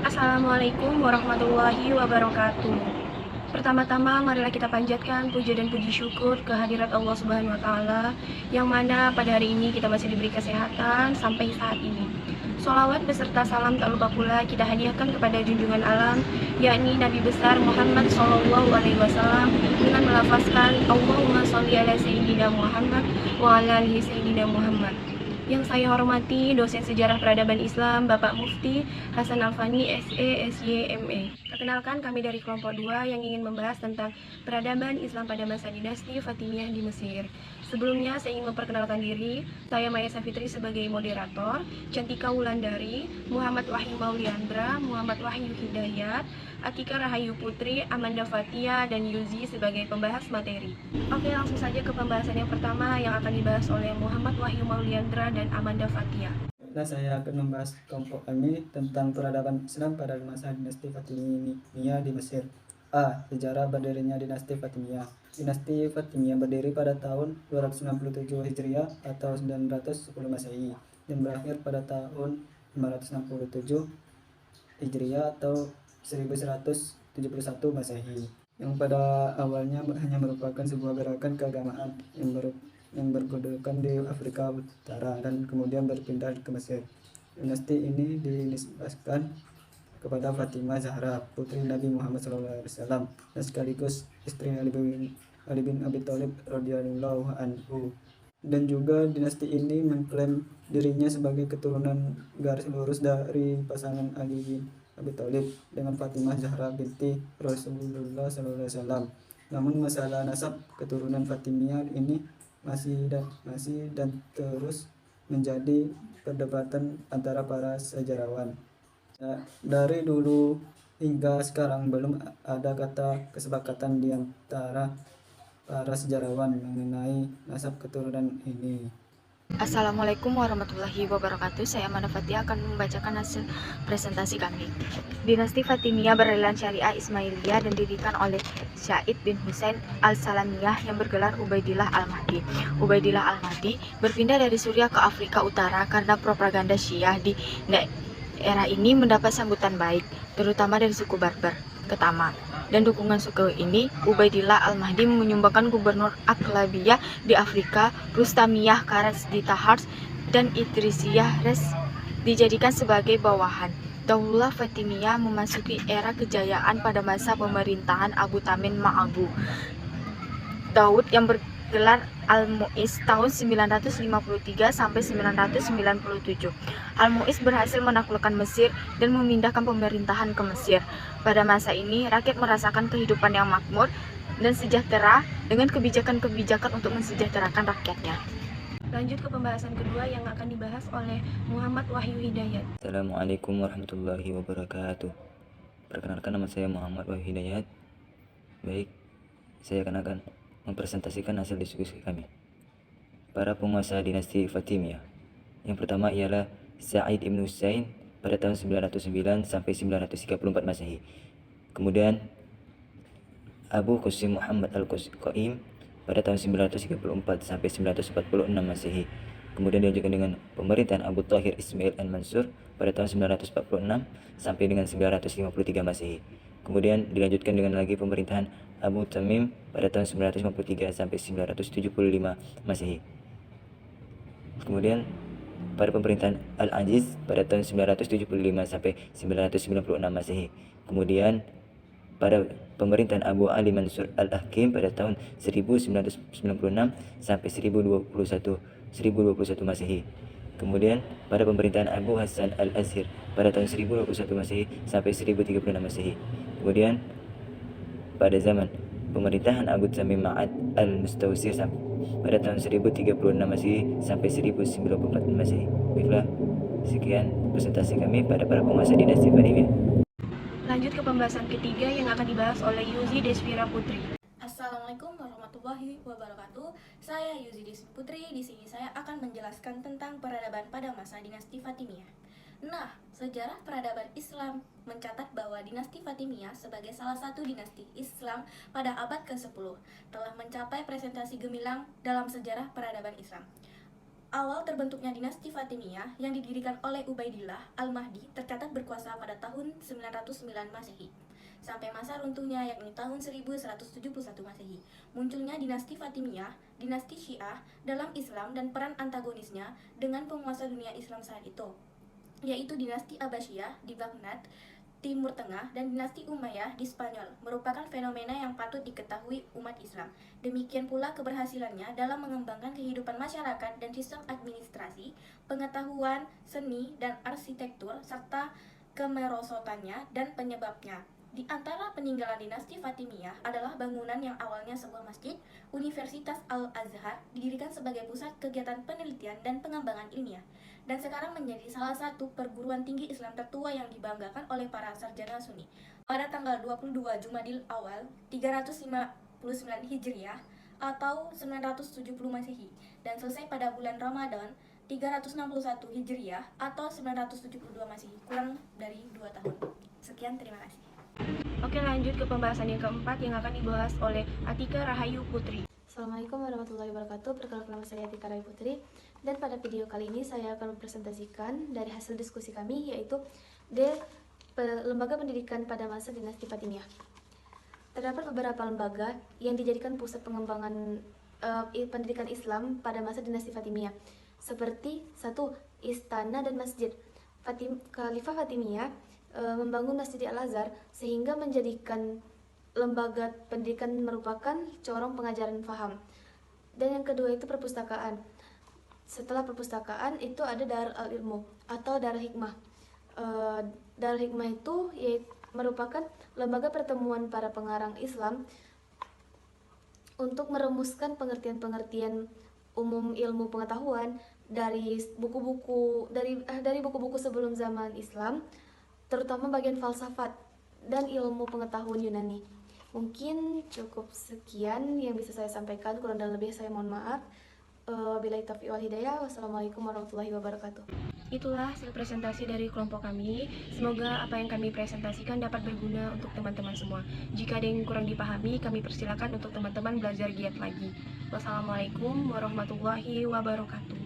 Assalamualaikum warahmatullahi wabarakatuh. Pertama-tama marilah kita panjatkan puja dan puji syukur kehadirat Allah Subhanahu wa taala yang mana pada hari ini kita masih diberi kesehatan sampai saat ini. Sholawat beserta salam tak lupa pula kita hadiahkan kepada junjungan alam yakni Nabi besar Muhammad Shallallahu alaihi wasallam dengan melafazkan Allahumma sholli ala sayyidina Muhammad wa ala alihi sayyidina Muhammad. Yang saya hormati dosen sejarah peradaban Islam Bapak Mufti Hasan Alfani SE SY ME. Perkenalkan kami dari kelompok 2 yang ingin membahas tentang peradaban Islam pada masa dinasti Fatimiyah di Mesir. Sebelumnya saya ingin memperkenalkan diri, saya Maya Safitri sebagai moderator, Cantika Wulandari, Muhammad Wahyu Mauliandra, Muhammad Wahyu Hidayat, Atika Rahayu Putri, Amanda Fatia, dan Yuzi sebagai pembahas materi. Oke, langsung saja ke pembahasan yang pertama yang akan dibahas oleh Muhammad Wahyu Mauliandra dan Amanda Fatia. Nah, saya akan membahas kelompok kami tentang peradaban Islam pada masa dinasti Fatimiyah di Mesir. A. Sejarah berdirinya dinasti Fatimiyah. Dinasti Fatimiyah berdiri pada tahun 267 Hijriah atau 910 Masehi dan berakhir pada tahun 567 Hijriah atau 1171 Masehi, yang pada awalnya hanya merupakan sebuah gerakan keagamaan yang berkedudukan di Afrika Utara dan kemudian berpindah ke Mesir. Dinasti ini dinisbahkan kepada Fatimah Zahra, putri Nabi Muhammad SAW, dan sekaligus istri Ali bin Abi Thalib radhiyallahu anhu. Dan juga dinasti ini mengklaim dirinya sebagai keturunan garis lurus dari pasangan Ali bin Abi Thalib dengan Fatimah Zahra binti Rasulullah SAW. Namun masalah nasab keturunan Fatimiyah ini masih dan terus menjadi perdebatan antara para sejarawan. Dari dulu hingga sekarang belum ada kata kesepakatan di antara para sejarawan mengenai nasab keturunan ini. Assalamualaikum warahmatullahi wabarakatuh. Saya Amanda Fatia akan membacakan hasil presentasi kami. Dinasti Fatimiyah beraliran Syariah Ismailiyah dan didirikan oleh Syed bin Husain al-Salamiyah yang bergelar Ubaidillah al-Mahdi. Ubaidillah al-Mahdi berpindah dari Suriah ke Afrika Utara karena propaganda Syiah di daerah ini mendapat sambutan baik, terutama dari suku Barbar pertama. Dan dukungan suku ini, Ubaidillah al-Mahdi menyumbangkan gubernur Aklabiyah di Afrika, Rustamiyah Karas di Tahars, dan Idrisiyah Res dijadikan sebagai bawahan. Daulah Fatimiyah memasuki era kejayaan pada masa pemerintahan Abu Tamin Ma'abu Daud yang bergelar Al-Mu'iz tahun 953 sampai 997. Al-Mu'iz berhasil menaklukkan Mesir dan memindahkan pemerintahan ke Mesir. Pada masa ini, rakyat merasakan kehidupan yang makmur dan sejahtera dengan kebijakan-kebijakan untuk mensejahterakan rakyatnya. Lanjut ke pembahasan kedua yang akan dibahas oleh Muhammad Wahyu Hidayat. Assalamualaikum warahmatullahi wabarakatuh. Perkenalkan, nama saya Muhammad Wahyu Hidayat. Baik, saya akan mempresentasikan hasil diskusi kami. Para penguasa dinasti Fatimiyah. Yang pertama ialah Sa'id ibn Husain pada tahun 909 sampai 934 Masehi. Kemudian Abu Qasim Muhammad al-Qaim pada tahun 934 sampai 946 Masehi. Kemudian dilanjutkan dengan pemerintahan Abu Thahir Ismail al-Mansur pada tahun 946 sampai dengan 953 Masehi. Kemudian dilanjutkan dengan lagi pemerintahan Abu Tamim pada tahun 953 sampai 975 Masehi. Kemudian pada pemerintahan Al-Aziz pada tahun 975 sampai 996 Masehi. Kemudian pada pemerintahan Abu Ali Mansur Al-Hakim pada tahun 1996 sampai 1021 Masehi. Kemudian pada pemerintahan Abu Hasan Al-Azhir pada tahun 1021 Masehi sampai 1036 Masehi. Kemudian pada zaman pemerintahan Abu Tamim Ma'ad Al-Mustawsir pada tahun 1036 Masehi sampai 1094 Masehi. Baiklah, sekian presentasi kami pada para penguasa dinasti Fatimiyah. Lanjut ke pembahasan ketiga yang akan dibahas oleh Yuzi Desvira Putri. Assalamualaikum warahmatullahi wabarakatuh. Saya Yuzi Desvira Putri. Di sini saya akan menjelaskan tentang peradaban pada masa dinasti Fatimiyah. Nah, sejarah peradaban Islam mencatat bahwa dinasti Fatimiyah sebagai salah satu dinasti Islam pada abad ke-10 telah mencapai presentasi gemilang dalam sejarah peradaban Islam. Awal terbentuknya dinasti Fatimiyah yang didirikan oleh Ubaidillah Al-Mahdi tercatat berkuasa pada tahun 909 Masehi sampai masa runtuhnya yakni tahun 1171 Masehi. Munculnya dinasti Fatimiyah, dinasti Syiah dalam Islam dan peran antagonisnya dengan penguasa dunia Islam saat itu, yaitu dinasti Abbasiyah di Baghdad, Timur Tengah, dan dinasti Umayyah di Spanyol, merupakan fenomena yang patut diketahui umat Islam. Demikian pula keberhasilannya dalam mengembangkan kehidupan masyarakat dan sistem administrasi, pengetahuan, seni, dan arsitektur, serta kemerosotannya dan penyebabnya. Di antara peninggalan dinasti Fatimiyah adalah bangunan yang awalnya sebuah masjid, Universitas Al-Azhar, didirikan sebagai pusat kegiatan penelitian dan pengembangan ilmiah, dan sekarang menjadi salah satu perguruan tinggi Islam tertua yang dibanggakan oleh para sarjana Sunni. Pada tanggal 22 Jumadil Awal 359 Hijriah atau 970 Masehi dan selesai pada bulan Ramadan 361 Hijriah atau 972 Masehi, kurang dari 2 tahun. Sekian, terima kasih. Oke, lanjut ke pembahasan yang keempat yang akan dibahas oleh Atika Rahayu Putri. Assalamualaikum warahmatullahi wabarakatuh. Perkenalkan, nama saya Atika Rahayu Putri, dan pada video kali ini saya akan mempresentasikan dari hasil diskusi kami, yaitu lembaga pendidikan pada masa dinasti Fatimiyah. Terdapat beberapa lembaga yang dijadikan pusat pengembangan pendidikan Islam pada masa dinasti Fatimiyah, seperti 1. Istana dan masjid. Khalifah Fatimiyah membangun Masjid Al-Azhar sehingga menjadikan lembaga pendidikan merupakan corong pengajaran faham. Dan yang kedua itu perpustakaan. Setelah perpustakaan itu ada Darul Ilmu atau Darul Hikmah. Darul Hikmah itu merupakan lembaga pertemuan para pengarang Islam untuk merumuskan pengertian-pengertian umum ilmu pengetahuan dari buku-buku sebelum zaman Islam, terutama bagian falsafat dan ilmu pengetahuan Yunani. Mungkin cukup sekian yang bisa saya sampaikan, kurang dan lebih saya mohon maaf. Billahi taufiq wal hidayah. Wassalamualaikum warahmatullahi wabarakatuh. Itulah hasil presentasi dari kelompok kami. Semoga apa yang kami presentasikan dapat berguna untuk teman-teman semua. Jika ada yang kurang dipahami, kami persilakan untuk teman-teman belajar giat lagi. Wassalamualaikum warahmatullahi wabarakatuh.